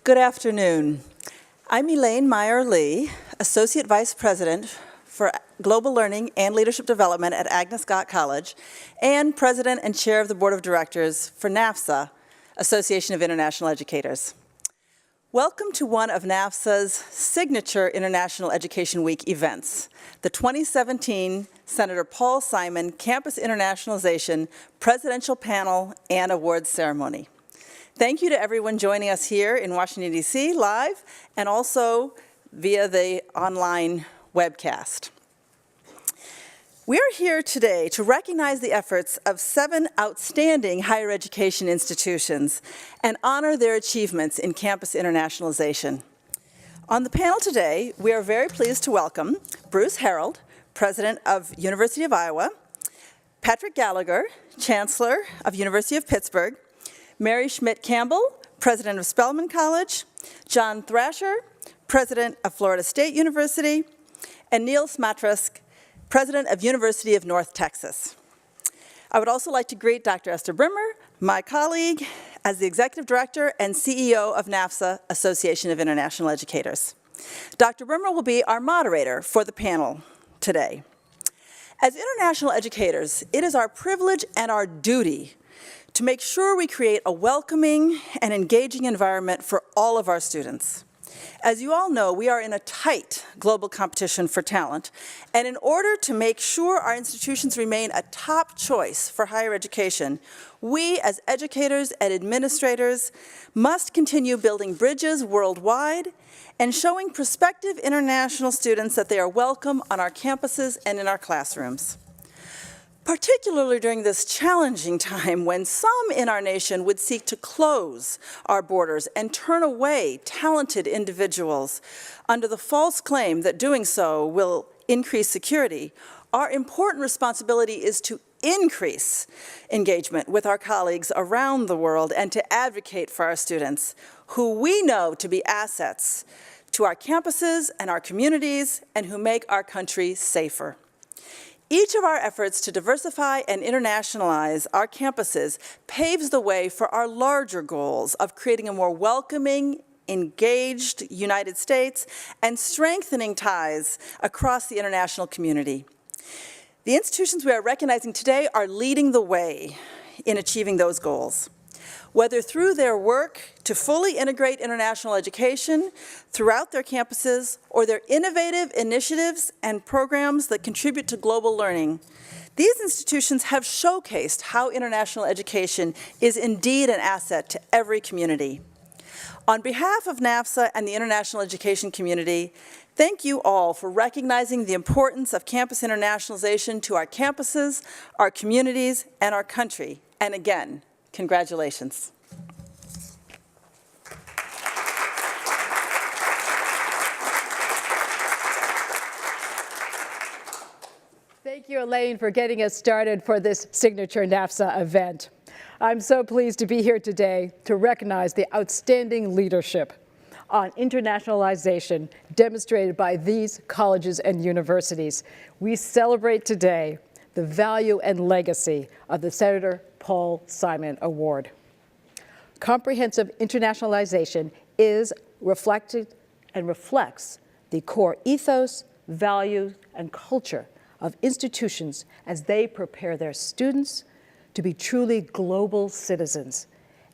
Good afternoon. I'm Elaine Meyer-Lee, Associate Vice President for Global Learning and Leadership Development at Agnes Scott College, and President and Chair of the Board of Directors for NAFSA, Association of International Educators. Welcome to one of NAFSA's signature International Education Week events, the 2017 Senator Paul Simon Campus Internationalization Presidential Panel and Awards Ceremony. Thank you to everyone joining us here in Washington, D.C. live and also via the online webcast. We are here today to recognize the efforts of 7 outstanding higher education institutions and honor their achievements in campus internationalization. On the panel today, we are very pleased to welcome Bruce Harold, President of University of Iowa, Patrick Gallagher, Chancellor of University of Pittsburgh, Mary Schmidt-Campbell, President of Spelman College, John Thrasher, President of Florida State University, and Neil Smatresk, President of University of North Texas. I would also like to greet Dr. Esther Brimmer, my colleague, as the Executive Director and CEO of NAFSA, Association of International Educators. Dr. Brimmer will be our moderator for the panel today. As international educators, it is our privilege and our duty to make sure we create a welcoming and engaging environment for all of our students. As you all know, we are in a tight global competition for talent, and in order to make sure our institutions remain a top choice for higher education, we as educators and administrators must continue building bridges worldwide and showing prospective international students that they are welcome on our campuses and in our classrooms. Particularly during this challenging time when some in our nation would seek to close our borders and turn away talented individuals under the false claim that doing so will increase security, our important responsibility is to increase engagement with our colleagues around the world and to advocate for our students, who we know to be assets to our campuses and our communities and who make our country safer. Each of our efforts to diversify and internationalize our campuses paves the way for our larger goals of creating a more welcoming, engaged United States and strengthening ties across the international community. The institutions we are recognizing today are leading the way in achieving those goals. Whether through their work to fully integrate international education throughout their campuses or their innovative initiatives and programs that contribute to global learning, these institutions have showcased how international education is indeed an asset to every community. On behalf of NAFSA and the international education community, thank you all for recognizing the importance of campus internationalization to our campuses, our communities, and our country. And again, congratulations. Thank you, Elaine, for getting us started for this signature NAFSA event. I'm so pleased to be here today to recognize the outstanding leadership on internationalization demonstrated by these colleges and universities. We celebrate today the value and legacy of the Senator Paul Simon Award. Comprehensive internationalization is reflected and reflects the core ethos, values, and culture of institutions as they prepare their students to be truly global citizens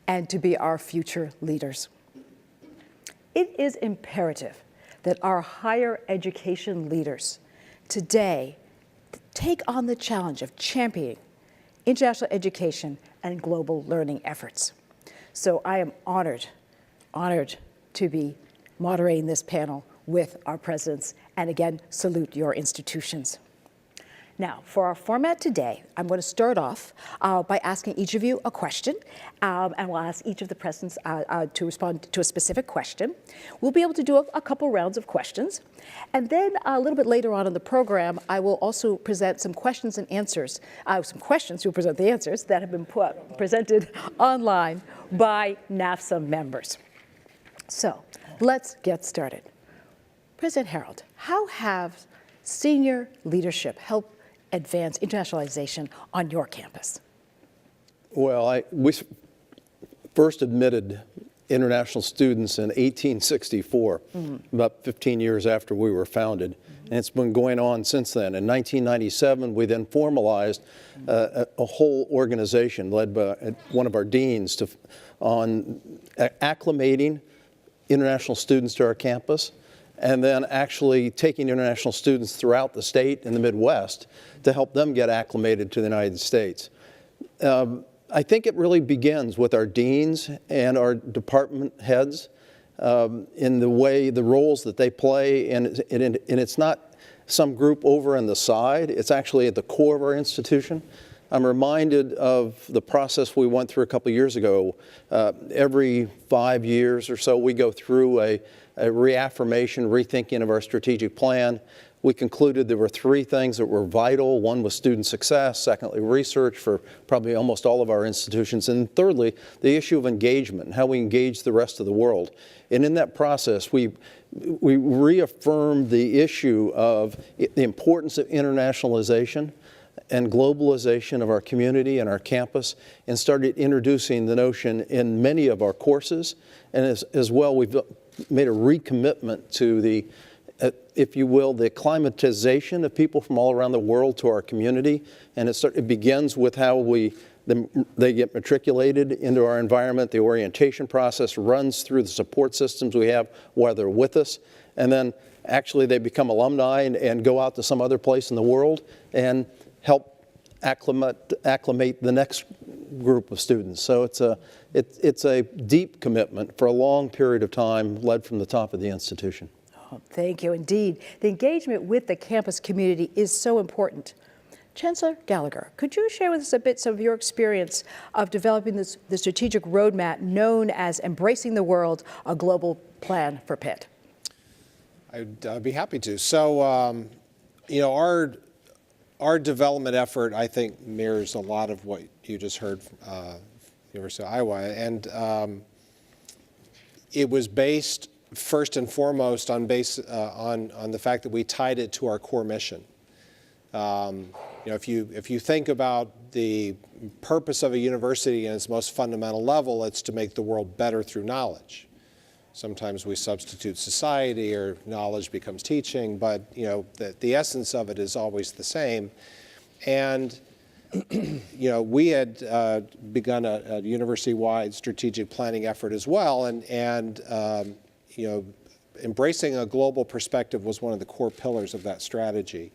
and to be our future leaders. It is imperative that our higher education leaders today take on the challenge of championing international education and global learning efforts. So I am honored to be moderating this panel with our presidents, and again, salute your institutions. Now, for our format today, I'm going to start off by asking each of you a question, and we'll ask each of the presidents to respond to a specific question. We'll be able to do a couple rounds of questions, and then a little bit later on in the program, I will also present some questions and answers, some questions to present the answers that have been presented online by NAFSA members. So, let's get started. President Harold, how have senior leadership helped advance internationalization on your campus? Well, we first admitted international students in 1864, about 15 years after we were founded. And it's been going on since then. In 1997, we then formalized a whole organization led by one of our deans on acclimating international students to our campus, and then actually taking international students throughout the state and the Midwest to help them get acclimated to the United States. I think it really begins with our deans and our department heads in the roles that they play, and it's not some group over on the side, it's actually at the core of our institution. I'm reminded of the process we went through a couple years ago. Every 5 years or so, we go through a reaffirmation, rethinking of our strategic plan. We concluded there were 3 things that were vital. One was student success, secondly, research for probably almost all of our institutions, and thirdly, the issue of engagement and how we engage the rest of the world. And in that process, we reaffirmed the issue of the importance of internationalization and globalization of our community and our campus, and started introducing the notion in many of our courses. And as well, we've made a recommitment to the, if you will, the acclimatization of people from all around the world to our community. And it begins with how they get matriculated into our environment. The orientation process runs through the support systems we have while they're with us. And then actually they become alumni and go out to some other place in the world and help acclimate the next group of students. So it's a deep commitment for a long period of time, led from the top of the institution. Oh, thank you indeed. The engagement with the campus community is so important. Chancellor Gallagher, could you share with us a bit some of your experience of developing the strategic roadmap known as Embracing the World, a global plan for Pitt? I'd be happy to. So, you know, our development effort, I think, mirrors a lot of what you just heard from University of Iowa, and it was based first and foremost on the fact that we tied it to our core mission. You know, if you think about the purpose of a university in its most fundamental level, it's to make the world better through knowledge. Sometimes we substitute society, or knowledge becomes teaching, but you know, the essence of it is always the same. And you know, we had begun a university-wide strategic planning effort as well, and you know, embracing a global perspective was one of the core pillars of that strategy.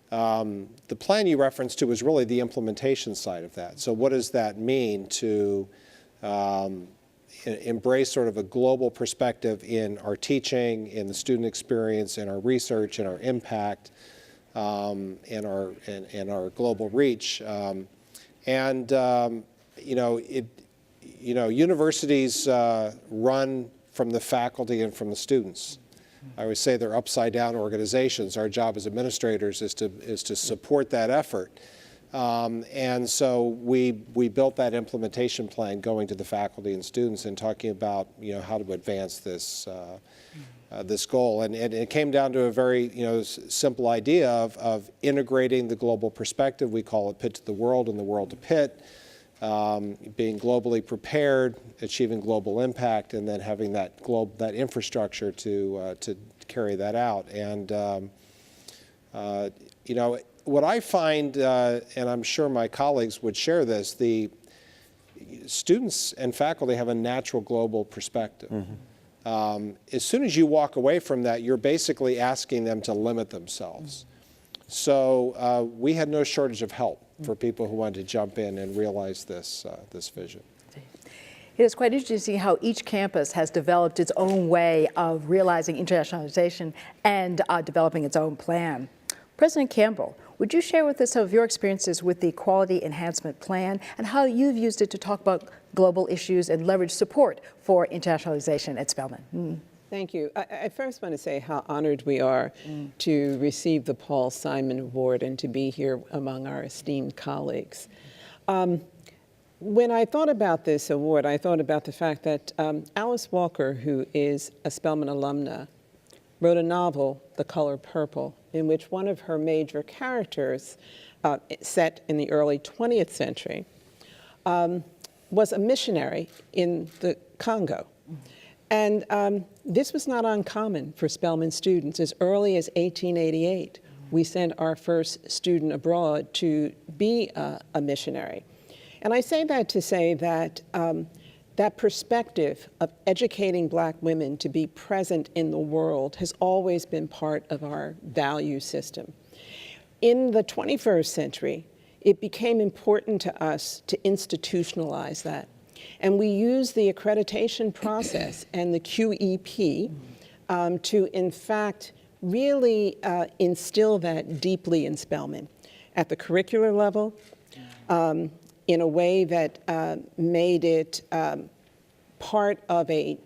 The plan you referenced to was really the implementation side of that. So what does that mean to embrace sort of a global perspective in our teaching, in the student experience, in our research, in our impact, in our global reach? You know, universities run from the faculty and from the students. I always say they're upside-down organizations. Our job as administrators is to support that effort. And so we built that implementation plan going to the faculty and students and talking about, you know, how to advance this this goal. And it came down to a very, you know, simple idea of integrating the global perspective. We call it Pitt to the World and the World to Pitt. Being globally prepared, achieving global impact, and then having that infrastructure to carry that out. And you know, what I find, and I'm sure my colleagues would share this, the students and faculty have a natural global perspective. Mm-hmm. As soon as you walk away from that, you're basically asking them to limit themselves. Mm-hmm. So we had no shortage of help for people who wanted to jump in and realize this vision. It is quite interesting to see how each campus has developed its own way of realizing internationalization and developing its own plan. President Campbell, would you share with us some of your experiences with the Quality Enhancement Plan and how you've used it to talk about global issues and leverage support for internationalization at Spelman? Thank you. I first want to say how honored we are to receive the Paul Simon Award and to be here among our esteemed colleagues. When I thought about this award, I thought about the fact that Alice Walker, who is a Spelman alumna, wrote a novel, The Color Purple, in which one of her major characters, set in the early 20th century, was a missionary in the Congo. And this was not uncommon for Spelman students. As early as 1888, we sent our first student abroad to be a missionary. And I say that to say that that perspective of educating Black women to be present in the world has always been part of our value system. In the 21st century, it became important to us to institutionalize that. And we use the accreditation process and the QEP to, in fact, really instill that deeply in Spelman at the curricular level, in a way that made it part of a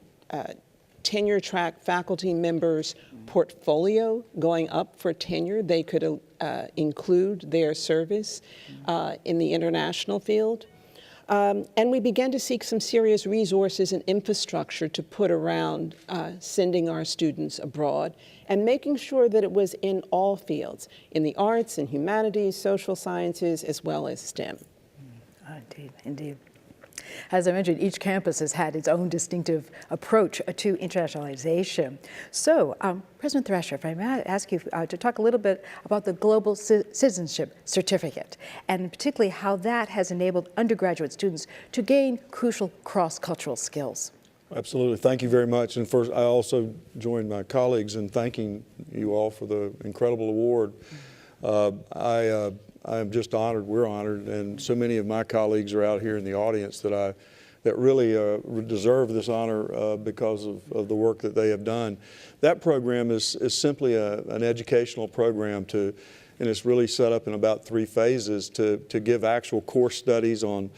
tenure track faculty member's portfolio going up for tenure. They could include their service in the international field. And we began to seek some serious resources and infrastructure to put around sending our students abroad and making sure that it was in all fields, in the arts and humanities, social sciences, as well as STEM. Indeed, indeed. As I mentioned, each campus has had its own distinctive approach to internationalization. So, President Thrasher, if I may ask you to talk a little bit about the Global Citizenship Certificate, and particularly how that has enabled undergraduate students to gain crucial cross-cultural skills. Absolutely. Thank you very much. And first, I also join my colleagues in thanking you all for the incredible award. I'm just honored, we're honored, and so many of my colleagues are out here in the audience that really deserve this honor because of the work that they have done. That program is simply an educational program and it's really set up in about 3 phases to give actual course studies on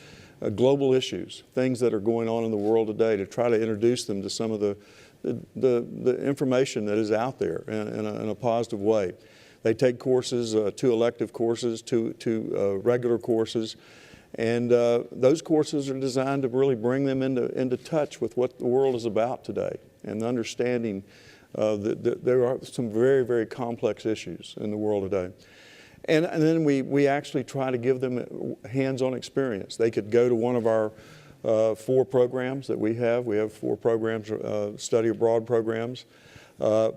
global issues, things that are going on in the world today, to try to introduce them to some of the information that is out there in a positive way. They take courses, 2 elective courses, 2 regular courses, and those courses are designed to really bring them into touch with what the world is about today and understanding that there are some very, very complex issues in the world today. And then we actually try to give them hands-on experience. They could go to one of our 4 programs that we have. We have 4 programs, study abroad programs.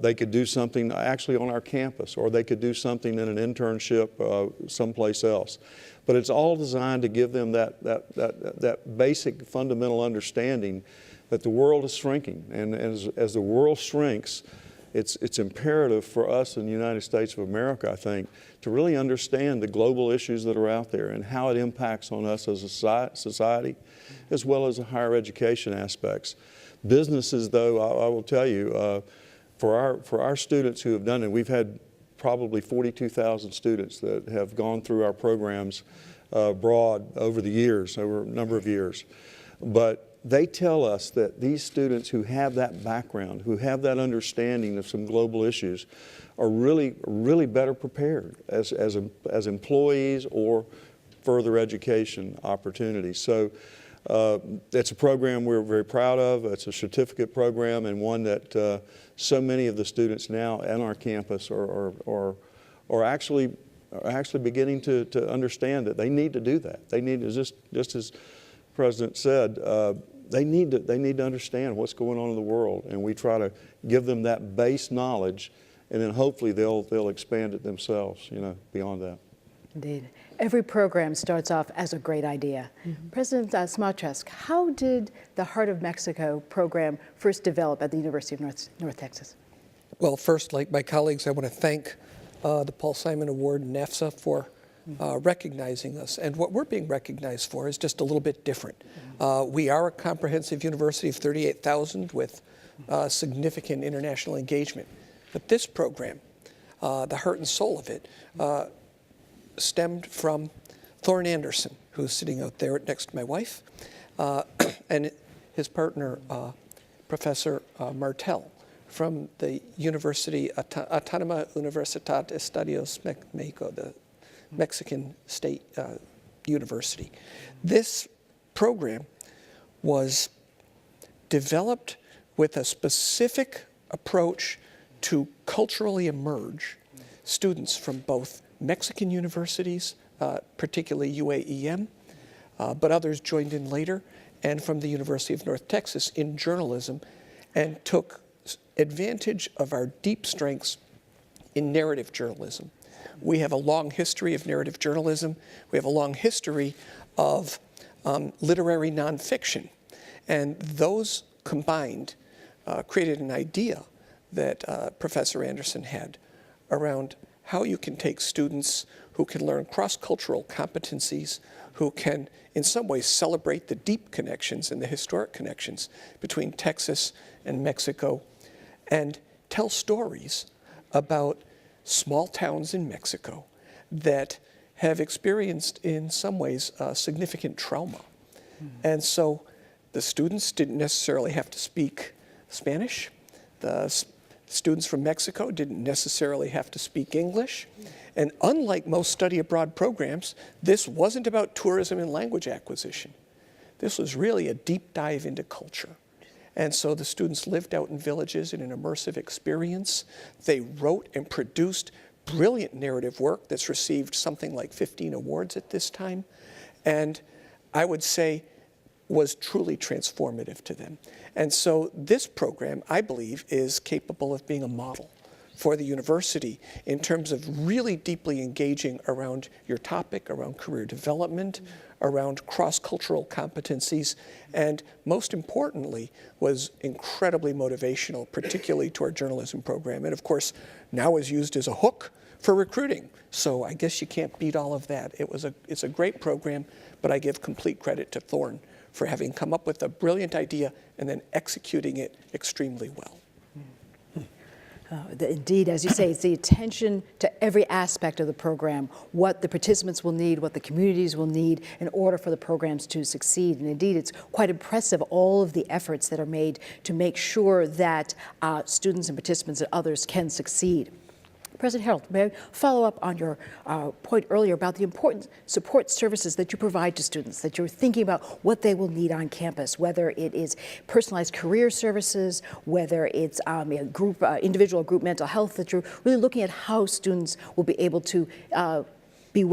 They could do something actually on our campus, or they could do something in an internship someplace else. But it's all designed to give them that basic fundamental understanding that the world is shrinking. And as the world shrinks, it's imperative for us in the United States of America, I think, to really understand the global issues that are out there and how it impacts on us as a society, as well as the higher education aspects. Businesses, though, I will tell you, for our students who have done it, we've had probably 42,000 students that have gone through our programs abroad over the years, over a number of years. But they tell us that these students who have that background, who have that understanding of some global issues, are really better prepared as employees or further education opportunities. So it's a program we're very proud of. It's a certificate program, and one that so many of the students now on our campus are actually beginning to understand that they need to do that. They need to, just as the President said, they need to understand what's going on in the world, and we try to give them that base knowledge, and then hopefully they'll expand it themselves, beyond that. Indeed. Every program starts off as a great idea. Mm-hmm. President Smatresk, how did the Heart of Mexico program first develop at the University of North Texas? Well, first, like my colleagues, I want to thank the Paul Simon Award and NAFSA for recognizing us. And what we're being recognized for is just a little bit different. We are a comprehensive university of 38,000 with significant international engagement. But this program, the heart and soul of it, stemmed from Thorne Anderson, who's sitting out there next to my wife, and his partner, Professor Martel, from the University Autónoma Universidad de Estudios Mexico, the Mexican State University. This program was developed with a specific approach to culturally emerge students from both Mexican universities, particularly UAEM, but others joined in later, and from the University of North Texas in journalism, and took advantage of our deep strengths in narrative journalism. We have a long history of narrative journalism. We have a long history of literary nonfiction. And those combined created an idea that Professor Anderson had around how you can take students who can learn cross-cultural competencies, who can in some ways celebrate the deep connections and the historic connections between Texas and Mexico, and tell stories about small towns in Mexico that have experienced in some ways significant trauma. And so the students didn't necessarily have to speak Spanish. The students from Mexico didn't necessarily have to speak English. And unlike most study abroad programs, this wasn't about tourism and language acquisition. This was really a deep dive into culture. And so the students lived out in villages in an immersive experience. They wrote and produced brilliant narrative work that's received something like 15 awards at this time. And I would say was truly transformative to them. And so this program, I believe, is capable of being a model for the university in terms of really deeply engaging around your topic, around career development, around cross-cultural competencies, and most importantly, was incredibly motivational, particularly to our journalism program. And of course, now is used as a hook for recruiting. So I guess you can't beat all of that. It's a great program, but I give complete credit to Thorne for having come up with a brilliant idea and then executing it extremely well. Indeed, as you say, it's the attention to every aspect of the program, what the participants will need, what the communities will need in order for the programs to succeed. And indeed, it's quite impressive, all of the efforts that are made to make sure that students and participants and others can succeed. President Harold, may I follow up on your point earlier about the important support services that you provide to students, that you're thinking about what they will need on campus, whether it is personalized career services, whether it's individual group mental health, that you're really looking at how students will be able to be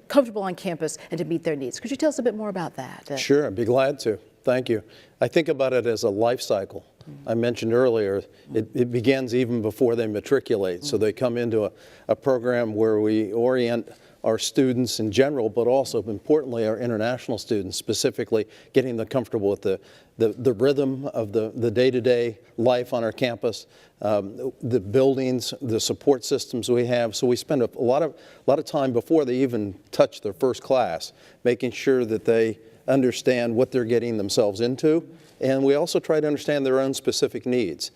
comfortable on campus and to meet their needs. Could you tell us a bit more about that? Sure, I'd be glad to. Thank you. I think about it as a life cycle. I mentioned earlier, it begins even before they matriculate. So they come into a program where we orient our students in general, but also importantly our international students, specifically getting them comfortable with the rhythm of the day-to-day life on our campus, the buildings, the support systems we have. So we spend a lot of time before they even touch their first class, making sure that they understand what they're getting themselves into, and we also try to understand their own specific needs.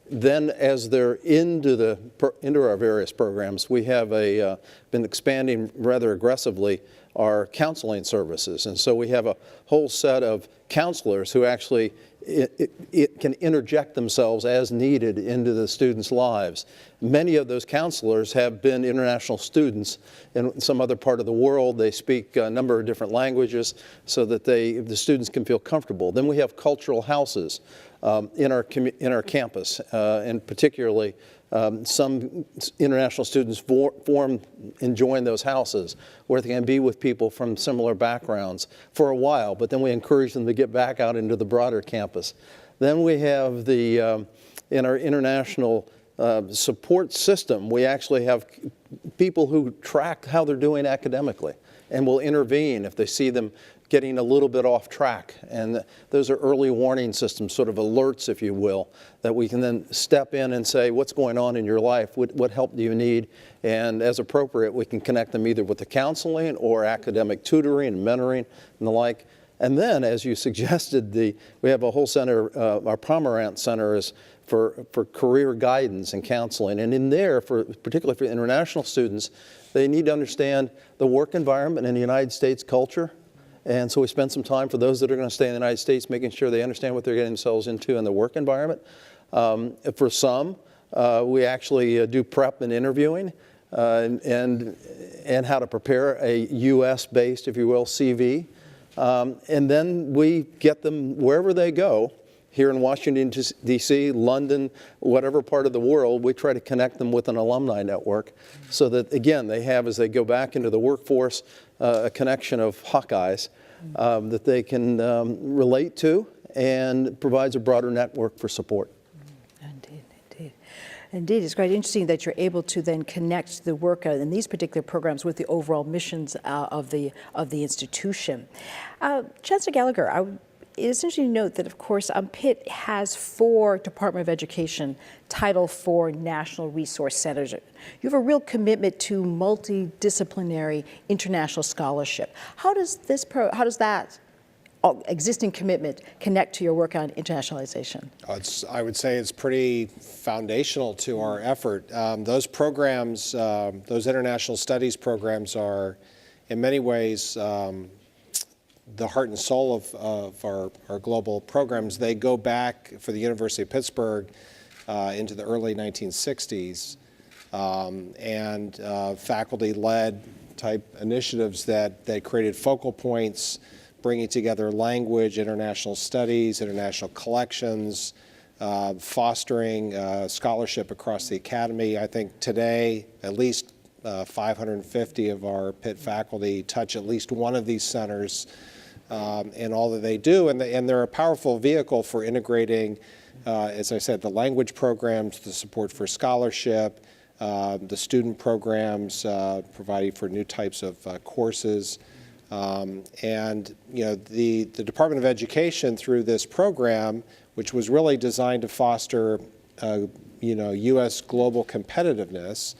Then as they're into our various programs, we have been expanding rather aggressively our counseling services. And so we have a whole set of counselors who actually it can interject themselves as needed into the students' lives. Many of those counselors have been international students in some other part of the world. They speak a number of different languages so that the students can feel comfortable. Then we have cultural houses in our campus, and particularly some international students join those houses where they can be with people from similar backgrounds for a while, but then we encourage them to get back out into the broader campus. Then we have in our international support system, we actually have people who track how they're doing academically and will intervene if they see them getting a little bit off track. And those are early warning systems, sort of alerts, if you will, that we can then step in and say, what's going on in your life? What help do you need? And as appropriate, we can connect them either with the counseling or academic tutoring and mentoring and the like. And then, as you suggested, we have a whole center, our Pomerantz Center is for career guidance and counseling. And in there, particularly for international students, they need to understand the work environment in the United States culture. And so we spend some time for those that are going to stay in the United States, making sure they understand what they're getting themselves into in the work environment. For some, we actually do prep and interviewing and how to prepare a U.S.-based, if you will, CV. And then we get them wherever they go, here in Washington, D.C., London, whatever part of the world, we try to connect them with an alumni network so that, again, they have, as they go back into the workforce, a connection of Hawkeyes that they can relate to, and provides a broader network for support. Indeed, indeed. Indeed, it's quite interesting that you're able to then connect the work in these particular programs with the overall missions of the institution. Chancellor Gallagher, it is interesting to note that, of course, Pitt has 4 Department of Education Title IV National Resource Centers. You have a real commitment to multidisciplinary international scholarship. How does that existing commitment connect to your work on internationalization? I would say it's pretty foundational to our effort. Those programs, those international studies programs are in many ways the heart and soul of our global programs. They go back for the University of Pittsburgh into the early 1960s, and faculty-led type initiatives that created focal points, bringing together language, international studies, international collections, fostering scholarship across the academy. I think today, at least 550 of our Pitt faculty touch at least one of these centers in all that they do, and they're a powerful vehicle for integrating, as I said, the language programs, the support for scholarship, the student programs, providing for new types of courses. And the Department of Education, through this program, which was really designed to foster U.S. global competitiveness,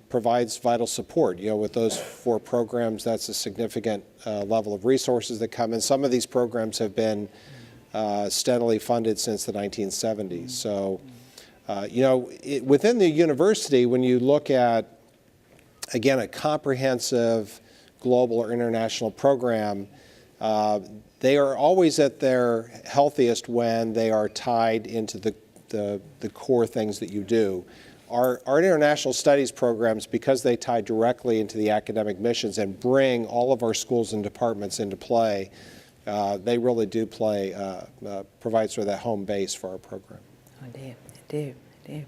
provides vital support. With those 4 programs, that's a significant level of resources that come in. Some of these programs have been steadily funded since the 1970s. So, within the university, when you look at, again, a comprehensive global or international program, they are always at their healthiest when they are tied into the core things that you do. Our international studies programs, because they tie directly into the academic missions and bring all of our schools and departments into play, they really do provide sort of that home base for our program. Indeed, indeed, indeed.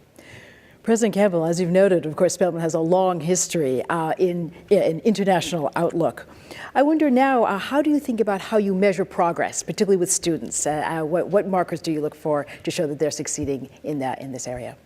President Campbell, as you've noted, of course, Spelman has a long history in international outlook. I wonder now, how do you think about how you measure progress, particularly with students? What markers do you look for to show that they're succeeding in this area?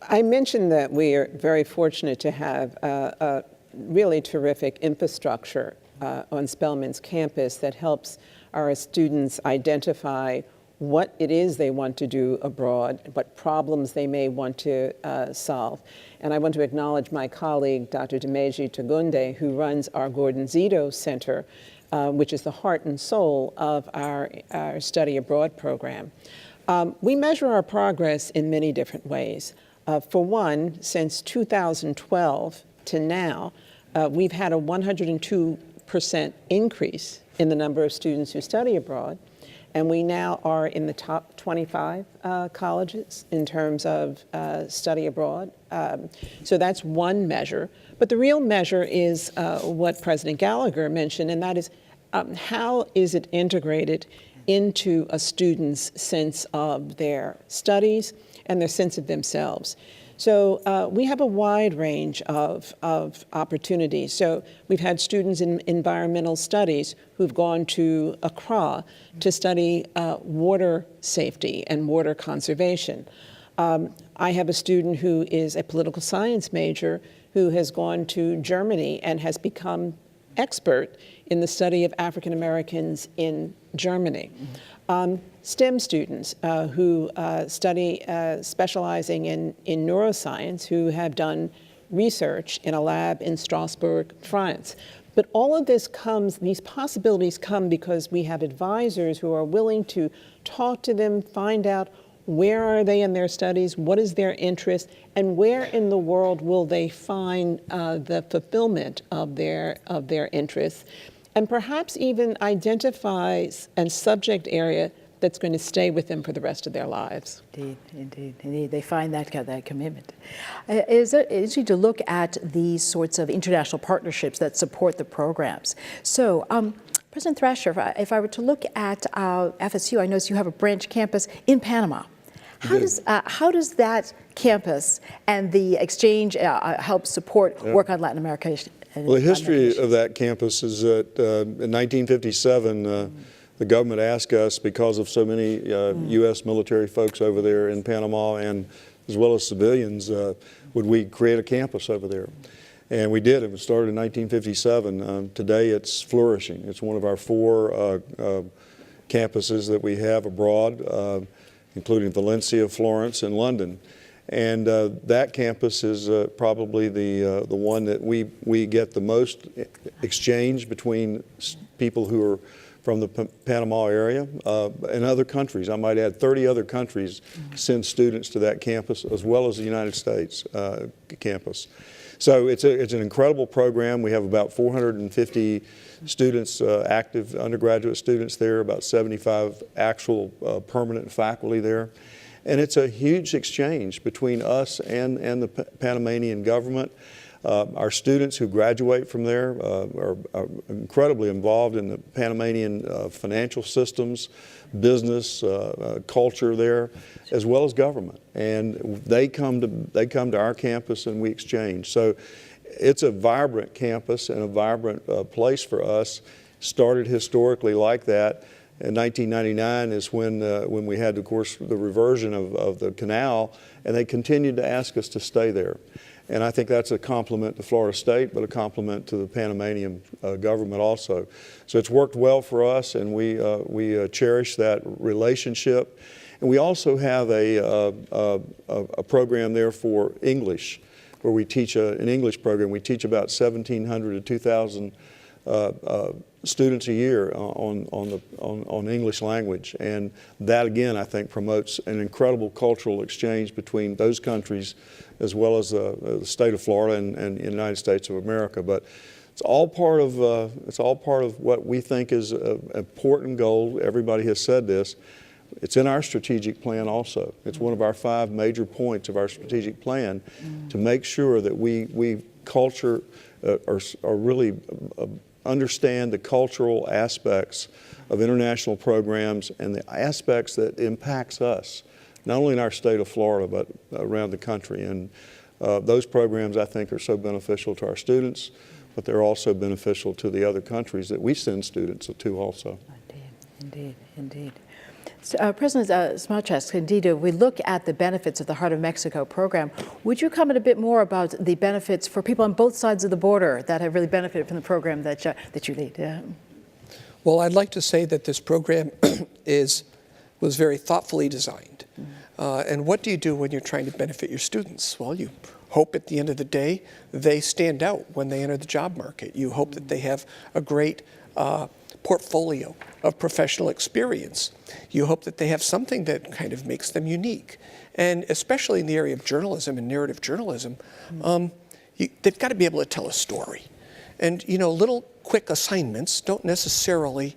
I mentioned that we are very fortunate to have a really terrific infrastructure on Spelman's campus that helps our students identify what it is they want to do abroad, what problems they may want to solve. And I want to acknowledge my colleague, Dr. Dimeji Tagunde, who runs our Gordon Zito Center, which is the heart and soul of our study abroad program. We measure our progress in many different ways. For one, since 2012 to now, we've had a 102% increase in the number of students who study abroad, and we now are in the top 25 colleges in terms of study abroad. So that's one measure. But the real measure is what President Gallagher mentioned, and that is how is it integrated into a student's sense of their studies and their sense of themselves. So we have a wide range of opportunities. So we've had students in environmental studies who've gone to Accra to study water safety and water conservation. I have a student who is a political science major who has gone to Germany and has become expert in the study of African Americans in Germany. STEM students who study specializing in neuroscience, who have done research in a lab in Strasbourg, France. But all of this comes, these possibilities come because we have advisors who are willing to talk to them, find out where are they in their studies, what is their interest, and where in the world will they find the fulfillment of their interests, and perhaps even identify a subject area that's going to stay with them for the rest of their lives. Indeed, indeed, indeed. They find that commitment. It's interesting to look at these sorts of international partnerships that support the programs. So, President Thrasher, if I were to look at FSU, I notice you have a branch campus in Panama. How does that campus and the exchange help support work on Latin Well, the history of that campus is that in 1957, the government asked us, because of so many U.S. military folks over there in Panama, and as well as civilians, would we create a campus over there? And we did. It was started in 1957. Today it's flourishing. It's one of our 4 campuses that we have abroad, including Valencia, Florence, and London. And that campus is probably the one that we get the most exchange between people who are from the Panama area and other countries. I might add 30 other countries send students to that campus, as well as the United States campus. So it's an incredible program. We have about 450 students, active undergraduate students there, about 75 actual permanent faculty there. And it's a huge exchange between us and the Panamanian government. Our students who graduate from there are incredibly involved in the Panamanian financial systems, business, culture there, as well as government. And they come to our campus and we exchange. So it's a vibrant campus and a vibrant place for us. Started historically like that. In 1999 is when we had, of course, the reversion of the canal, and they continued to ask us to stay there. And I think that's a compliment to Florida State, but a compliment to the Panamanian government also. So it's worked well for us, and we cherish that relationship. And we also have a program there for English, where we teach an English program. We teach about 1,700 to 2,000 students a year on English language, and that again I think promotes an incredible cultural exchange between those countries as well as the state of Florida and the United States of America. But it's all part of what we think is an important goal. Everybody has said this. It's in our strategic plan also. It's one of our 5 major points of our strategic plan to make sure that we culture are really understand the cultural aspects of international programs and the aspects that impacts us, not only in our state of Florida, but around the country. And those programs, I think, are so beneficial to our students, but they're also beneficial to the other countries that we send students to also. Indeed. So, President Smoczek, indeed, we look at the benefits of the Heart of Mexico program. Would you comment a bit more about the benefits for people on both sides of the border that have really benefited from the program that you lead? Yeah. Well, I'd like to say that this program was very thoughtfully designed. And what do you do when you're trying to benefit your students? Well, you hope at the end of the day they stand out when they enter the job market. You hope that they have a great portfolio of professional experience. You hope that they have something that kind of makes them unique. And especially in the area of journalism and narrative journalism, they've got to be able to tell a story. And, little quick assignments don't necessarily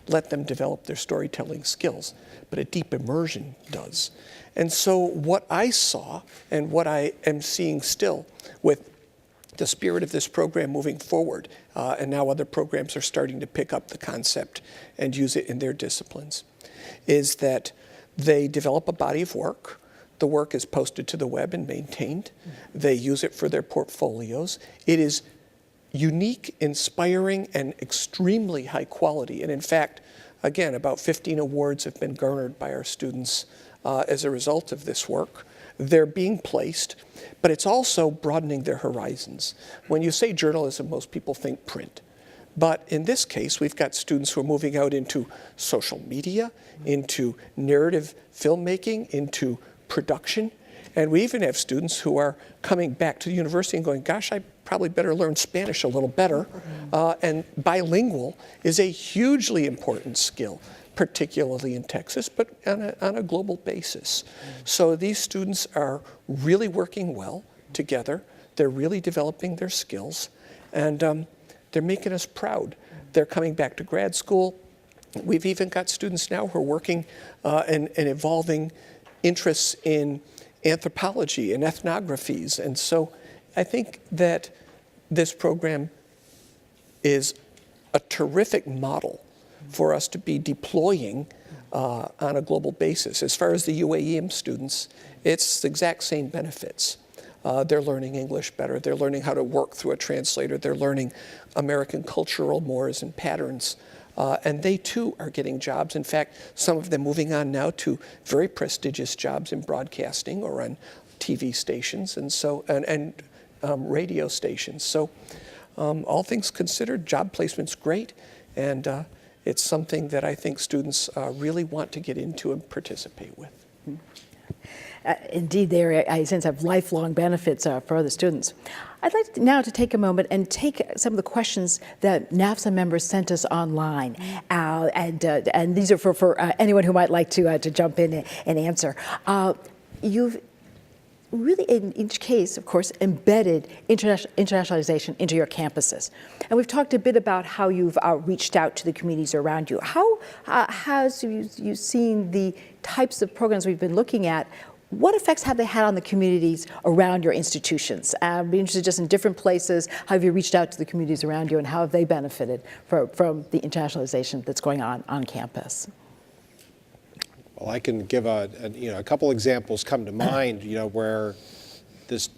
let them develop their storytelling skills, but a deep immersion does. And so what I saw and what I am seeing still with the spirit of this program moving forward, and now other programs are starting to pick up the concept and use it in their disciplines, is that they develop a body of work. The work is posted to the web and maintained. They use it for their portfolios. It is unique, inspiring, and extremely high quality. And in fact, again, about 15 awards have been garnered by our students as a result of this work. They're being placed, but it's also broadening their horizons. When you say journalism, most people think print. But in this case, we've got students who are moving out into social media, into narrative filmmaking, into production. And we even have students who are coming back to the university and going, gosh, I probably better learn Spanish a little better. And bilingual is a hugely important skill, particularly in Texas, but on a global basis. So these students are really working well together. They're really developing their skills, and they're making us proud. They're coming back to grad school. We've even got students now who are working and evolving interests in anthropology and ethnographies. And so I think that this program is a terrific model for us to be deploying on a global basis. As far as the UAEM students, it's the exact same benefits. they're learning English better. They're learning how to work through a translator. They're learning American cultural mores and patterns. And they too are getting jobs. In fact, some of them moving on now to very prestigious jobs in broadcasting or on TV stations and radio stations. So all things considered, job placement's great. And it's something that I think students really want to get into and participate with. Indeed, there, I sense, have lifelong benefits for the students. I'd like now to take a moment and take some of the questions that NAFSA members sent us online, and these are for anyone who might like to jump in and answer. You've really, in each case, of course, embedded internationalization into your campuses. And we've talked a bit about how you've reached out to the communities around you. How has you seen the types of programs we've been looking at? What effects have they had on the communities around your institutions? I'd be interested just in different places. How have you reached out to the communities around you, and how have they benefited from the internationalization that's going on campus? Well, I can give a couple examples come to mind, where this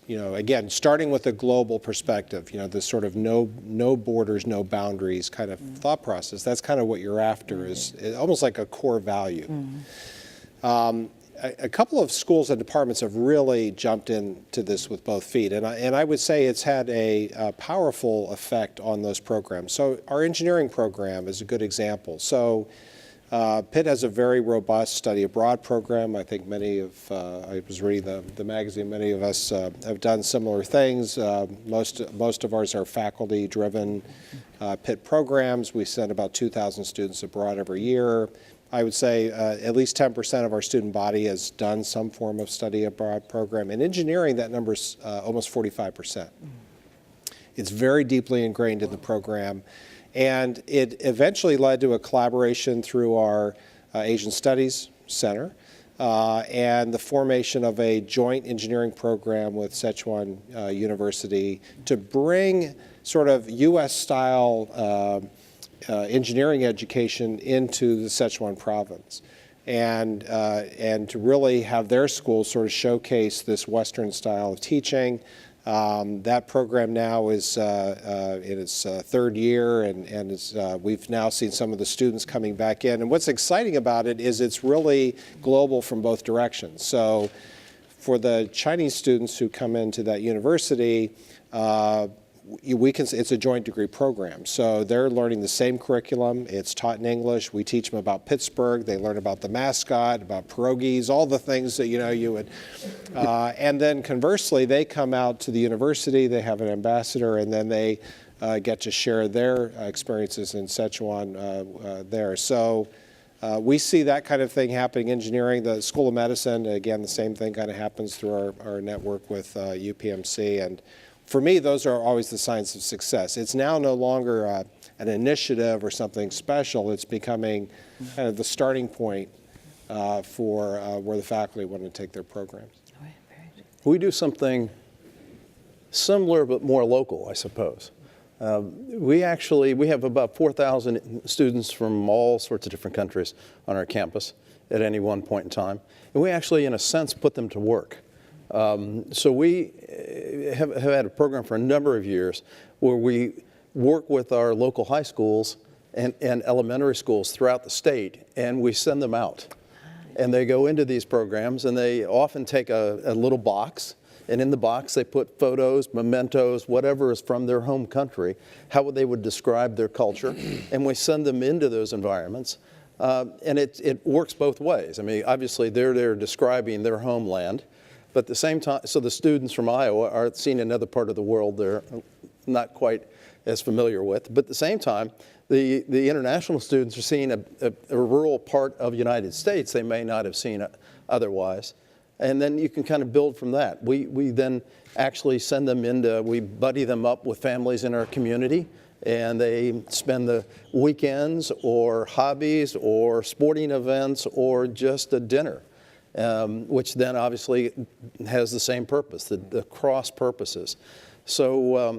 again, starting with a global perspective, this sort of no borders, no boundaries kind of thought process. That's kind of what you're after, is almost like a core value. A couple of schools and departments have really jumped into this with both feet, and I would say it's had a powerful effect on those programs. So our engineering program is a good example. So Pitt has a very robust study abroad program. I think I was reading the magazine, many of us have done similar things. Most of ours are faculty-driven Pitt programs. We send about 2,000 students abroad every year. I would say at least 10% of our student body has done some form of study abroad program. In engineering, that number is almost 45%. It's very deeply ingrained in the program. And it eventually led to a collaboration through our Asian Studies Center and the formation of a joint engineering program with Sichuan University to bring sort of U.S.-style engineering education into the Sichuan province, and to really have their schools sort of showcase this Western style of teaching. That program now is in its third year, and we've now seen some of the students coming back in. And what's exciting about it is it's really global from both directions. So for the Chinese students who come into that university, it's a joint degree program. So they're learning the same curriculum. It's taught in English. We teach them about Pittsburgh. They learn about the mascot, about pierogies, all the things that you would. And then conversely, they come out to the university. They have an ambassador, and then they get to share their experiences in Sichuan there. So we see that kind of thing happening in engineering. The School of Medicine, again, the same thing kind of happens through our network with UPMC. And for me, those are always the signs of success. It's now no longer an initiative or something special. It's becoming kind of the starting point for where the faculty want to take their programs. We do something similar but more local, I suppose. We have about 4,000 students from all sorts of different countries on our campus at any one point in time. And we actually, in a sense, put them to work. So we have had a program for a number of years where we work with our local high schools and elementary schools throughout the state, and we send them out. And they go into these programs, and they often take a little box, and in the box they put photos, mementos, whatever is from their home country, how they would describe their culture, and we send them into those environments. And it works both ways. I mean, obviously they're describing their homeland, but at the same time, so the students from Iowa are seeing another part of the world they're not quite as familiar with. But at the same time, the international students are seeing a rural part of the United States they may not have seen otherwise. And then you can kind of build from that. We then actually send them we buddy them up with families in our community, and they spend the weekends or hobbies or sporting events or just a dinner. which then obviously has the same purpose, the cross purposes. So,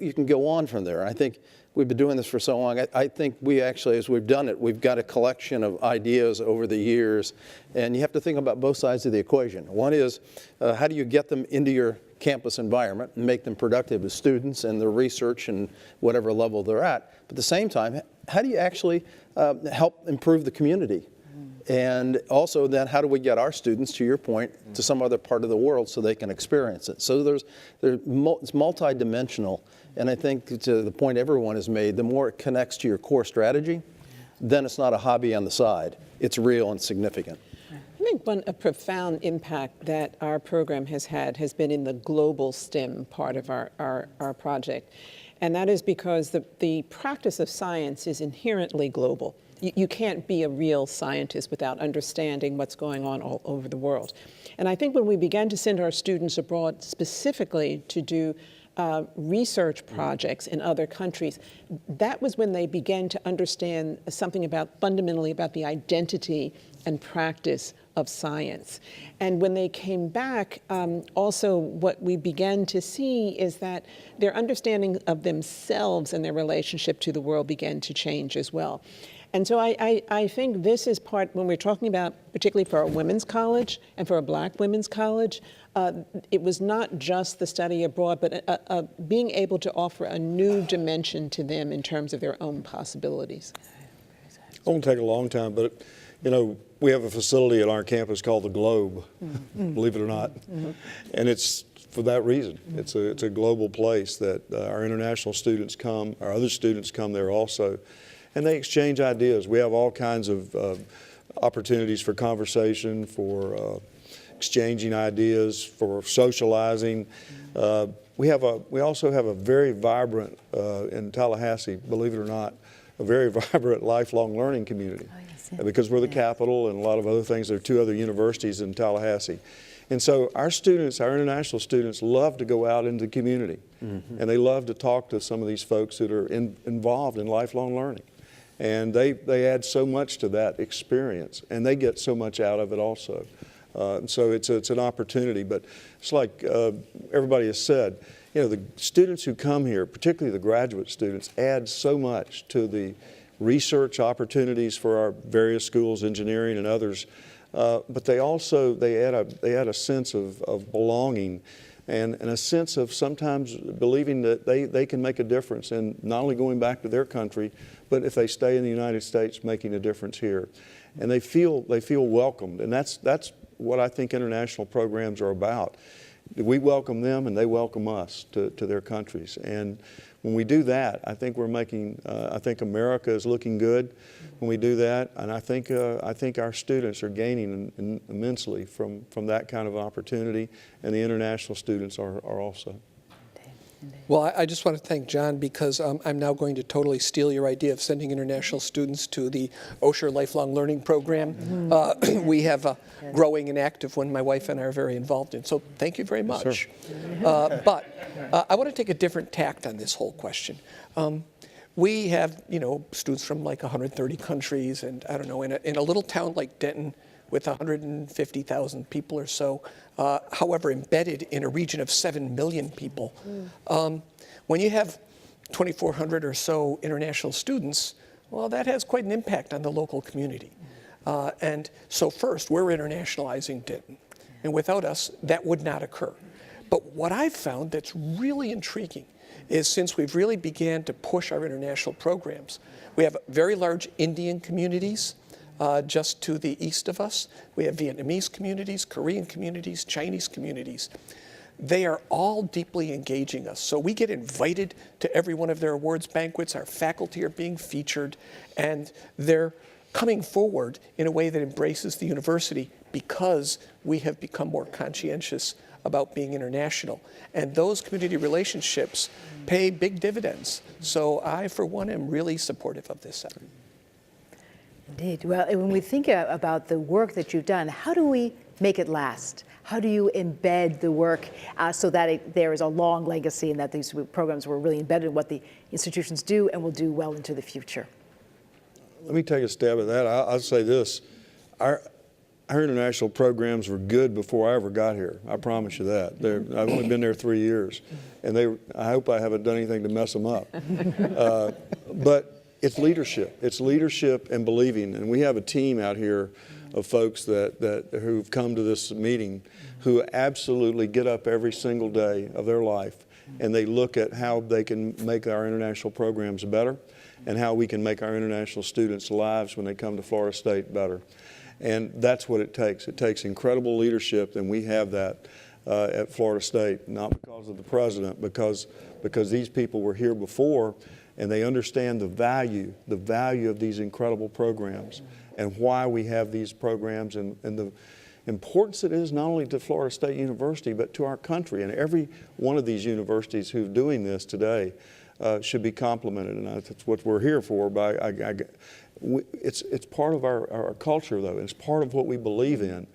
you can go on from there. I think we've been doing this for so long. I think we actually, as we've done it, we've got a collection of ideas over the years, and you have to think about both sides of the equation. One is, how do you get them into your campus environment and make them productive as students and their research and whatever level they're at? But at the same time, how do you actually help improve the community? And also then, how do we get our students, to your point, to some other part of the world so they can experience it? So it's multidimensional, and I think to the point everyone has made, the more it connects to your core strategy, then it's not a hobby on the side. It's real and significant. I think a profound impact that our program has had has been in the global STEM part of our project. And that is because the practice of science is inherently global. You can't be a real scientist without understanding what's going on all over the world. And I think when we began to send our students abroad specifically to do research projects in other countries, that was when they began to understand something fundamentally about the identity and practice of science. And when they came back, also what we began to see is that their understanding of themselves and their relationship to the world began to change as well. And so I think this is part, when we're talking about, particularly for a women's college and for a Black women's college, it was not just the study abroad, but being able to offer a new dimension to them in terms of their own possibilities. It won't take a long time, but we have a facility at our campus called the Globe, believe it or not, and it's for that reason. It's a global place that our international students come, our other students come there also, and they exchange ideas. We have all kinds of opportunities for conversation, for exchanging ideas, for socializing. We also have a very vibrant, in Tallahassee, believe it or not, a very vibrant lifelong learning community. Oh, yes, yeah. Because we're the capital and a lot of other things. There are 2 other universities in Tallahassee. And so our students, our international students, love to go out into the community. And they love to talk to some of these folks that are involved in lifelong learning. And they add so much to that experience, and they get so much out of it also. So it's an opportunity, but it's like everybody has said, the students who come here, particularly the graduate students, add so much to the research opportunities for our various schools, engineering and others, but they add a sense of belonging and a sense of sometimes believing that they can make a difference in not only going back to their country, but if they stay in the United States, making a difference here. And they feel welcomed, and that's what I think international programs are about. We welcome them and they welcome us to their countries. And when we do that, I think we're making, I think America is looking good when we do that. And I think our students are gaining immensely from that kind of opportunity, and the international students are also. Well, I just want to thank John, because I'm now going to totally steal your idea of sending international students to the Osher Lifelong Learning Program. We have a growing and active one my wife and I are very involved in. So thank you very much. Yes, but I want to take a different tact on this whole question. We have, students from like 130 countries, and I don't know, in a little town like Denton with 150,000 people or so, however, embedded in a region of 7 million people. When you have 2,400 or so international students, well, that has quite an impact on the local community. And so first, we're internationalizing Denton. And without us, that would not occur. But what I've found that's really intriguing is, since we've really began to push our international programs, we have very large Indian communities just to the east of us. We have Vietnamese communities, Korean communities, Chinese communities. They are all deeply engaging us. So we get invited to every one of their awards banquets. Our faculty are being featured, and they're coming forward in a way that embraces the university, because we have become more conscientious about being international. And those community relationships pay big dividends. So I, for one, am really supportive of this effort. Indeed. Well, when we think about the work that you've done, how do we make it last? How do you embed the work so that there is a long legacy, and that these programs were really embedded in what the institutions do and will do well into the future? Let me take a stab at that. I'll say this. our international programs were good before I ever got here. I promise you that. I've only been there 3 years, and I hope I haven't done anything to mess them up. But it's leadership. It's leadership and believing. And we have a team out here of folks who've come to this meeting who absolutely get up every single day of their life, and they look at how they can make our international programs better and how we can make our international students' lives when they come to Florida State better. And that's what it takes. It takes incredible leadership, and we have that at Florida State, not because of the president, because these people were here before, and they understand the value of these incredible programs and why we have these programs and the importance it is not only to Florida State University, but to our country. And every one of these universities who's doing this today should be complimented, and that's what we're here for. It's part of our culture, though, and it's part of what we believe in.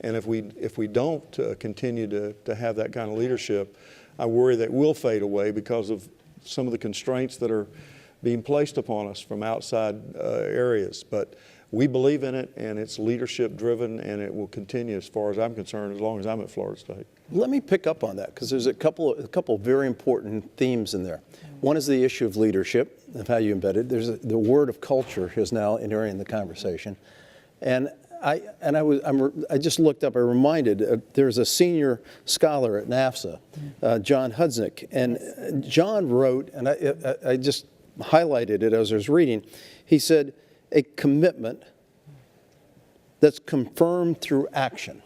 And if we don't continue to have that kind of leadership, I worry that we'll fade away because of some of the constraints that are being placed upon us from outside areas. But we believe in it, and it's leadership driven, and it will continue, as far as I'm concerned, as long as I'm at Florida State. Let me pick up on that, because there's a couple of very important themes in there. One is the issue of leadership, of how you embed it. The word of culture is now entering the conversation. And I just looked up, I reminded, there's a senior scholar at NAFSA, John Hudznik, and John wrote, and I just highlighted it as I was reading, he said, a commitment that's confirmed through action.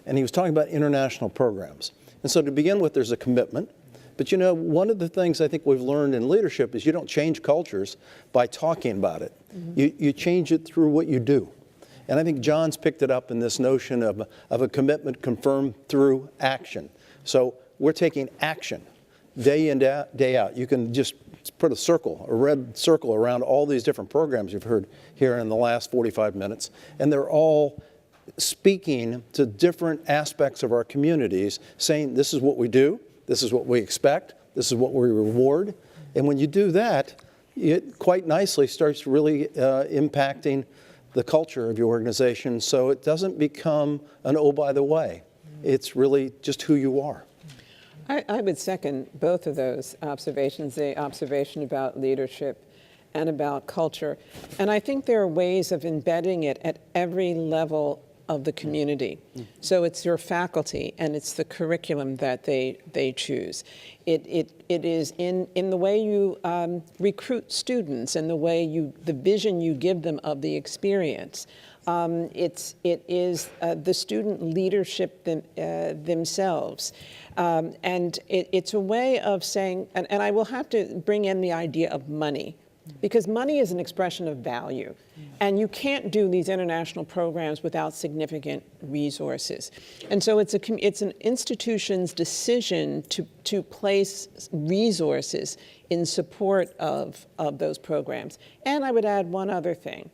And he was talking about international programs. And so to begin with, there's a commitment. But you know, one of the things I think we've learned in leadership is you don't change cultures by talking about it. You change it through what you do. And I think John's picked it up in this notion of a commitment confirmed through action. So we're taking action day in, day out. You can just put a red circle around all these different programs you've heard here in the last 45 minutes, and they're all speaking to different aspects of our communities, saying this is what we do, this is what we expect, this is what we reward. And when you do that, it quite nicely starts really impacting the culture of your organization, so it doesn't become an oh, by the way. It's really just who you are. I would second both of those observations, the observation about leadership and about culture. And I think there are ways of embedding it at every level of the community. So it's your faculty and it's the curriculum that they choose. It is in the way you recruit students and the vision you give them of the experience. It is the student leadership themselves. And it's a way of saying, and I will have to bring in the idea of money, because money is an expression of value. And you can't do these international programs without significant resources. And so it's an institution's decision to place resources in support of those programs. And I would add one other thing.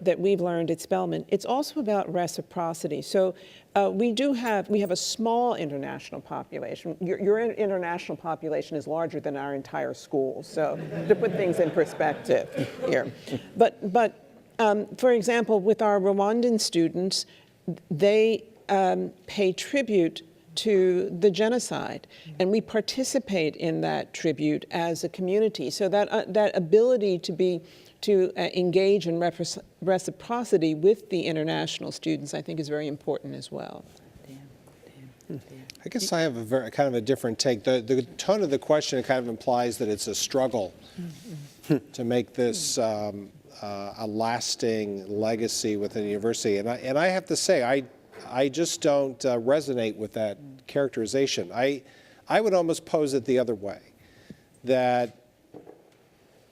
That we've learned at Spelman, it's also about reciprocity. So we have a small international population. Your international population is larger than our entire school. So to put things in perspective here, but for example, with our Rwandan students, they pay tribute to the genocide, and we participate in that tribute as a community. So that ability to engage in reciprocity with the international students, I think, is very important as well. I guess I have kind of a different take. The tone of the question kind of implies that it's a struggle to make this a lasting legacy within the university. And I have to say, I just don't resonate with that characterization. I would almost pose it the other way, that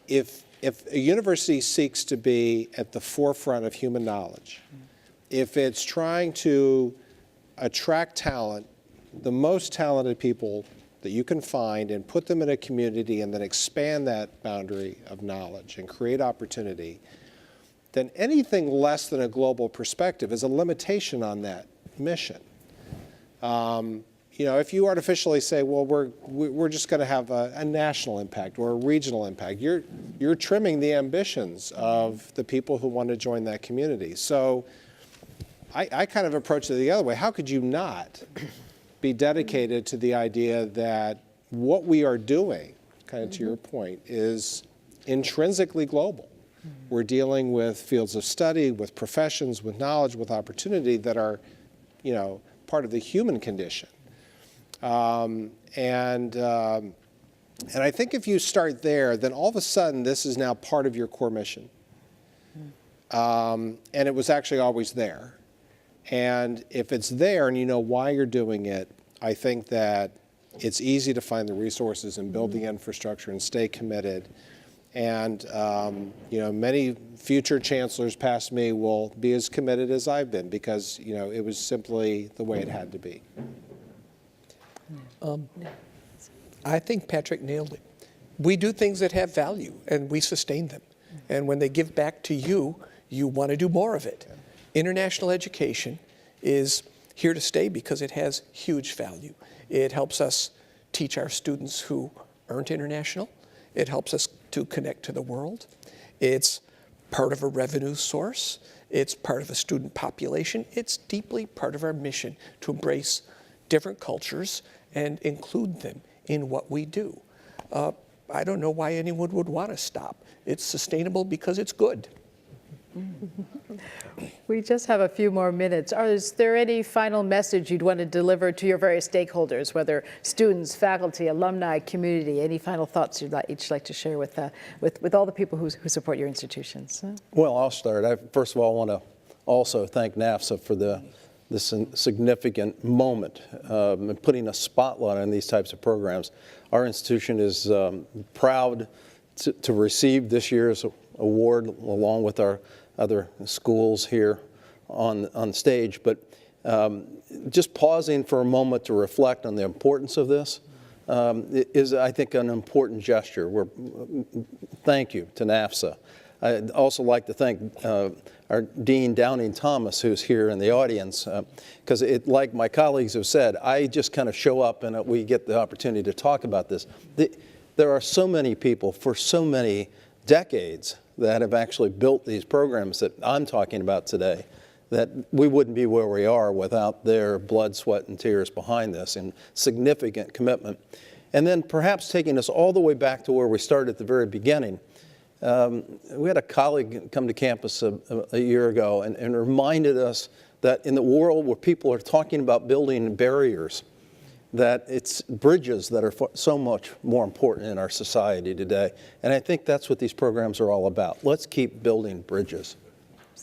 if a university seeks to be at the forefront of human knowledge, if it's trying to attract talent, the most talented people that you can find, and put them in a community and then expand that boundary of knowledge and create opportunity, then anything less than a global perspective is a limitation on that mission. You know, if you artificially say, well, we're just going to have a national impact or a regional impact, you're trimming the ambitions of the people who want to join that community. So I kind of approach it the other way. How could you not be dedicated to the idea that what we are doing, kind of to your point, is intrinsically global? We're dealing with fields of study, with professions, with knowledge, with opportunity that are, part of the human condition. And I think if you start there, then all of a sudden this is now part of your core mission. And it was actually always there. And if it's there and you know why you're doing it, I think that it's easy to find the resources and build the infrastructure and stay committed. And many future chancellors past me will be as committed as I've been because it was simply the way it had to be. I think Patrick nailed it. We do things that have value, and we sustain them. And when they give back to you, you want to do more of it. International education is here to stay because it has huge value. It helps us teach our students who aren't international. It helps us to connect to the world. It's part of a revenue source. It's part of a student population. It's deeply part of our mission to embrace different cultures and include them in what we do. I don't know why anyone would want to stop. It's sustainable because it's good. We just have a few more minutes. Is there any final message you'd want to deliver to your various stakeholders, whether students, faculty, alumni, community? Any final thoughts you'd each like to share with all the people who support your institutions? Well, I'll start. First of all, I want to also thank NAFSA for this significant moment in putting a spotlight on these types of programs. Our institution is proud to receive this year's award along with our other schools here on stage, but just pausing for a moment to reflect on the importance of this is, I think, an important gesture. Thank you to NAFSA. I'd also like to thank our Dean Downing Thomas, who's here in the audience, because like my colleagues have said, I just kind of show up and we get the opportunity to talk about this. There are so many people for so many decades that have actually built these programs that I'm talking about today, that we wouldn't be where we are without their blood, sweat, and tears behind this and significant commitment. And then perhaps taking us all the way back to where we started at the very beginning. We had a colleague come to campus a year ago and reminded us that in the world where people are talking about building barriers, that it's bridges that are so much more important in our society today. And I think that's what these programs are all about. Let's keep building bridges.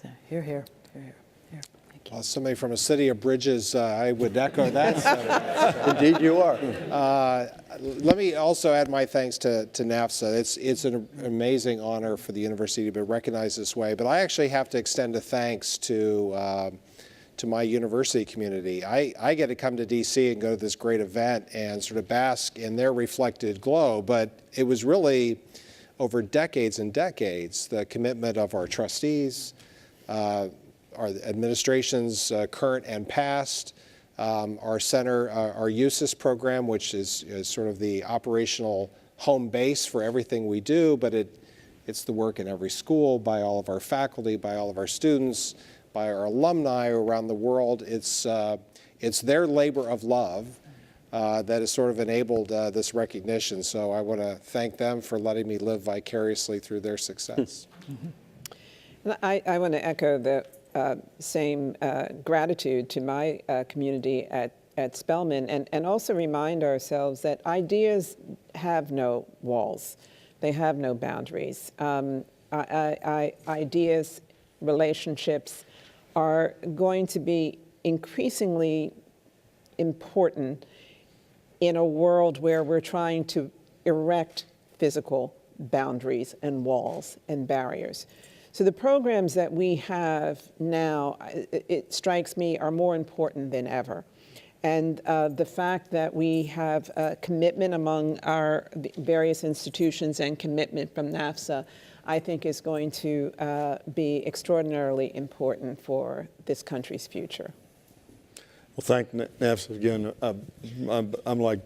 Hear, hear, hear, hear. Thank you. Well, somebody from a city of bridges, I would echo that. Indeed you are. Let me also add my thanks to NAFSA. It's an amazing honor for the university to be recognized this way, but I actually have to extend a thanks to my university community. I get to come to DC and go to this great event and sort of bask in their reflected glow, but it was really over decades and decades the commitment of our trustees, our administrations current and past, our center, our USIS program, which is sort of the operational home base for everything we do, but it's the work in every school by all of our faculty, by all of our students, by our alumni around the world. It's their labor of love that has sort of enabled this recognition. So I want to thank them for letting me live vicariously through their success. I want to echo the same gratitude to my community at Spelman and also remind ourselves that ideas have no walls. They have no boundaries. Ideas, relationships, are going to be increasingly important in a world where we're trying to erect physical boundaries and walls and barriers. So the programs that we have now, it strikes me, are more important than ever. And the fact that we have a commitment among our various institutions and commitment from NAFSA, I think is going to be extraordinarily important for this country's future. Well, thank NAFSA again. I'm like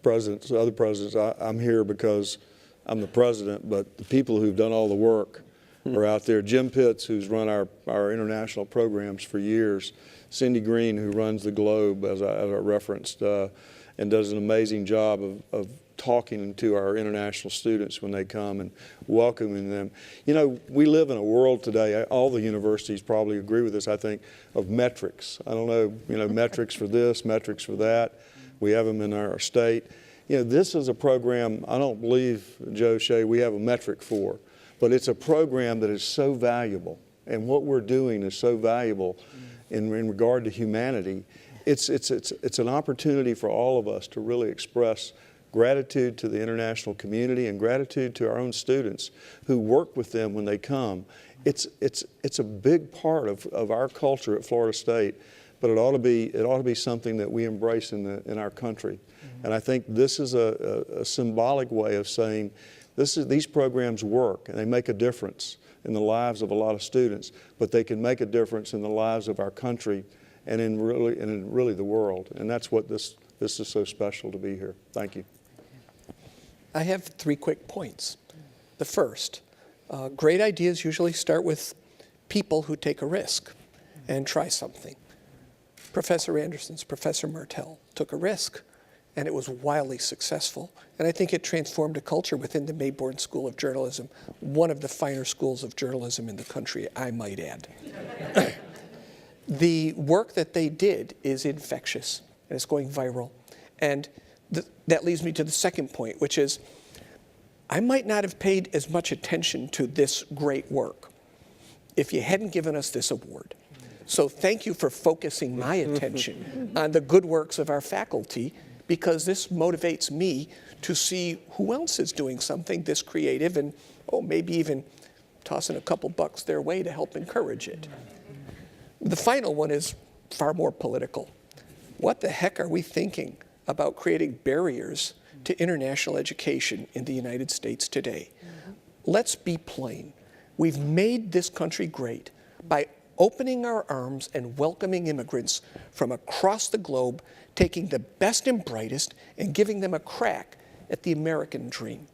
presidents, other presidents. I'm here because I'm the president, but the people who've done all the work are out there. Jim Pitts, who's run our international programs for years. Cindy Green, who runs the Globe, as I referenced, and does an amazing job of talking to our international students when they come and welcoming them. You know, we live in a world today, all the universities probably agree with this, I think, of metrics. I don't know, you know, metrics for this, metrics for that. We have them in our state. You know, this is a program, I don't believe, Joe Shea, we have a metric for, but it's a program that is so valuable, and what we're doing is so valuable in regard to humanity. It's an opportunity for all of us to really express gratitude to the international community and gratitude to our own students who work with them when they come. It's a big part of our culture at Florida State, but it ought to be something that we embrace in our country. And I think this is a symbolic way of saying these programs work and they make a difference in the lives of a lot of students, but they can make a difference in the lives of our country and in really the world. And that's what this is so special to be here. Thank you. I have 3 quick points. The first, great ideas usually start with people who take a risk and try something. Professor Anderson's Professor Martell took a risk, and it was wildly successful. And I think it transformed a culture within the Mayborn School of Journalism, one of the finer schools of journalism in the country, I might add. The work that they did is infectious, and it's going viral. And that leads me to the second point, which is I might not have paid as much attention to this great work if you hadn't given us this award. So thank you for focusing my attention on the good works of our faculty, because this motivates me to see who else is doing something this creative and, maybe even tossing a couple bucks their way to help encourage it. The final one is far more political. What the heck are we thinking about creating barriers to international education in the United States today? Let's be plain. We've made this country great by opening our arms and welcoming immigrants from across the globe, taking the best and brightest and giving them a crack at the American dream.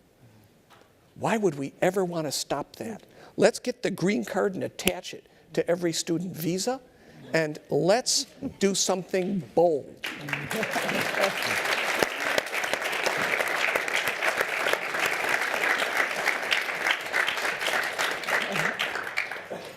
Why would we ever want to stop that? Let's get the green card and attach it to every student visa, and let's do something bold.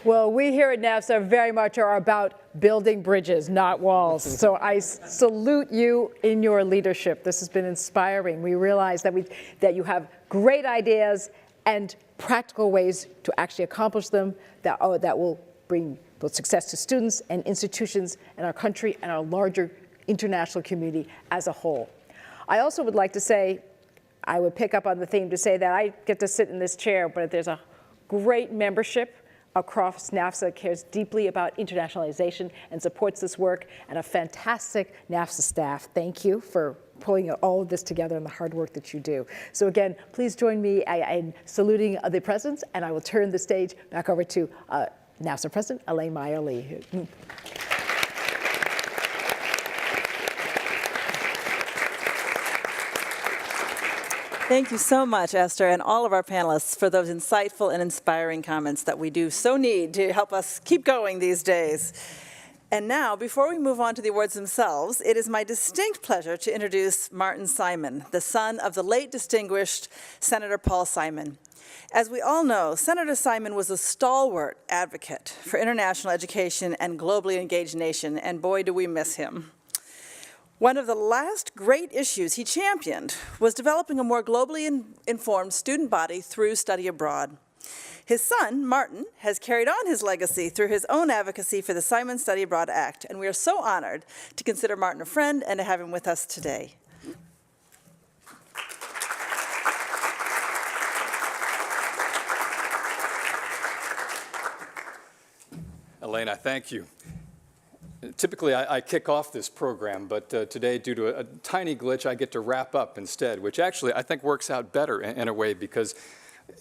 Well, we here at NAFSA very much are about building bridges, not walls. So I salute you in your leadership. This has been inspiring. We realize that you have great ideas and practical ways to actually accomplish them that will bring both success to students and institutions in our country and our larger international community as a whole. I also would like to say, I would pick up on the theme to say that I get to sit in this chair, but there's a great membership across NAFSA cares deeply about internationalization and supports this work, and a fantastic NAFSA staff. Thank you for pulling all of this together and the hard work that you do. So again, please join me in saluting the presidents, and I will turn the stage back over to NAFSA President Elaine Meyer-Lee. Thank you so much, Esther, and all of our panelists for those insightful and inspiring comments that we do so need to help us keep going these days. And now, before we move on to the awards themselves, it is my distinct pleasure to introduce Martin Simon, the son of the late distinguished Senator Paul Simon. As we all know, Senator Simon was a stalwart advocate for international education and globally engaged nation, and boy, do we miss him. One of the last great issues he championed was developing a more globally informed student body through study abroad. His son, Martin, has carried on his legacy through his own advocacy for the Simon Study Abroad Act, and we are so honored to consider Martin a friend and to have him with us today. Elaine, I thank you. Typically, I kick off this program, but today, due to a tiny glitch, I get to wrap up instead, which actually I think works out better in a way, because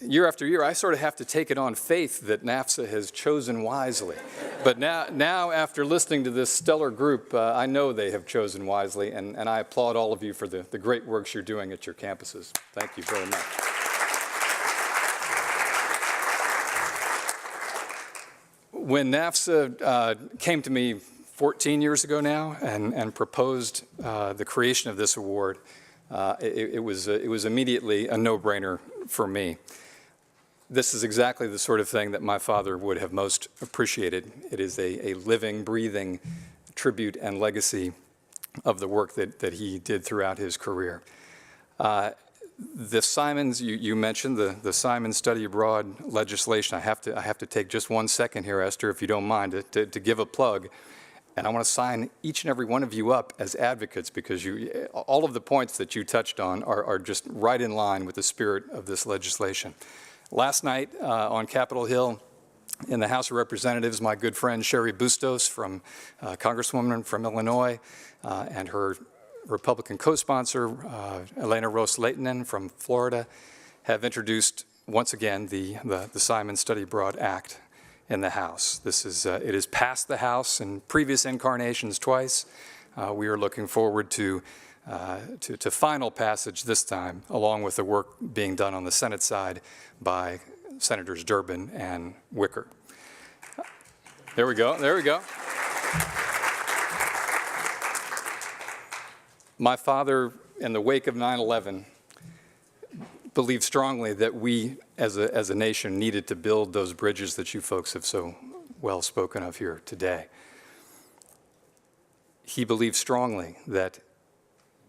year after year, I sort of have to take it on faith that NAFSA has chosen wisely. But now after listening to this stellar group, I know they have chosen wisely, and I applaud all of you for the great works you're doing at your campuses. Thank you very much. When NAFSA came to me 14 years ago now and proposed the creation of this award, it was immediately a no-brainer for me. This is exactly the sort of thing that my father would have most appreciated. It is a living, breathing tribute and legacy of the work that he did throughout his career. The Simons, you mentioned the Simon Study Abroad legislation. I have to take just 1 second here, Esther, if you don't mind, to give a plug. And I want to sign each and every one of you up as advocates, because all of the points that you touched on are just right in line with the spirit of this legislation. Last night on Capitol Hill in the House of Representatives, my good friend Sherry Bustos, Congresswoman from Illinois, and her Republican co-sponsor, Elena Rose-Lehtinen from Florida, have introduced once again the Simon Study Abroad Act in the House. It has passed the House in previous incarnations twice. We are looking forward to final passage this time, along with the work being done on the Senate side by Senators Durbin and Wicker. There we go, there we go. My father, in the wake of 9/11, believed strongly that we, as a nation, needed to build those bridges that you folks have so well spoken of here today. He believed strongly that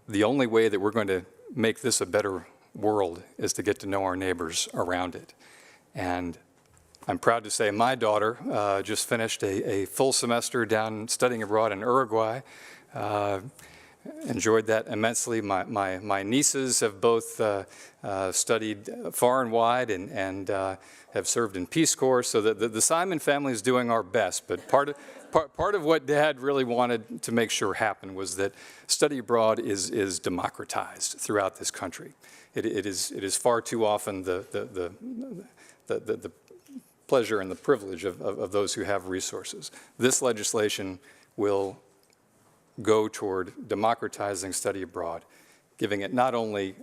the only way that we're going to make this a better world is to get to know our neighbors around it. And I'm proud to say my daughter just finished a full semester down studying abroad in Uruguay. Enjoyed that immensely. My nieces have both studied far and wide and have served in Peace Corps, so the Simon family is doing our best. But part of what Dad really wanted to make sure happened was that study abroad is democratized throughout this country. It is far too often the pleasure and the privilege of those who have resources. This legislation will go toward democratizing study abroad, giving it not only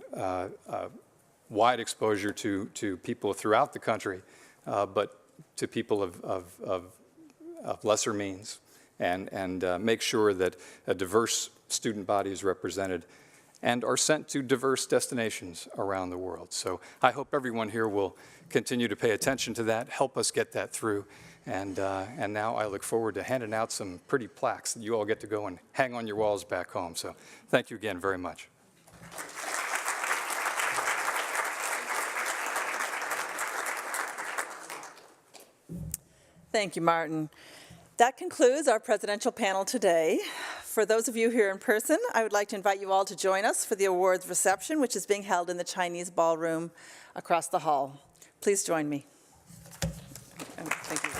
wide exposure to people throughout the country, but to people of lesser means, and make sure that a diverse student body is represented and are sent to diverse destinations around the world. So I hope everyone here will continue to pay attention to that, help us get that through. And now I look forward to handing out some pretty plaques that you all get to go and hang on your walls back home. So thank you again very much. Thank you, Martin. That concludes our presidential panel today. For those of you here in person, I would like to invite you all to join us for the awards reception, which is being held in the Chinese ballroom across the hall. Please join me. Thank you.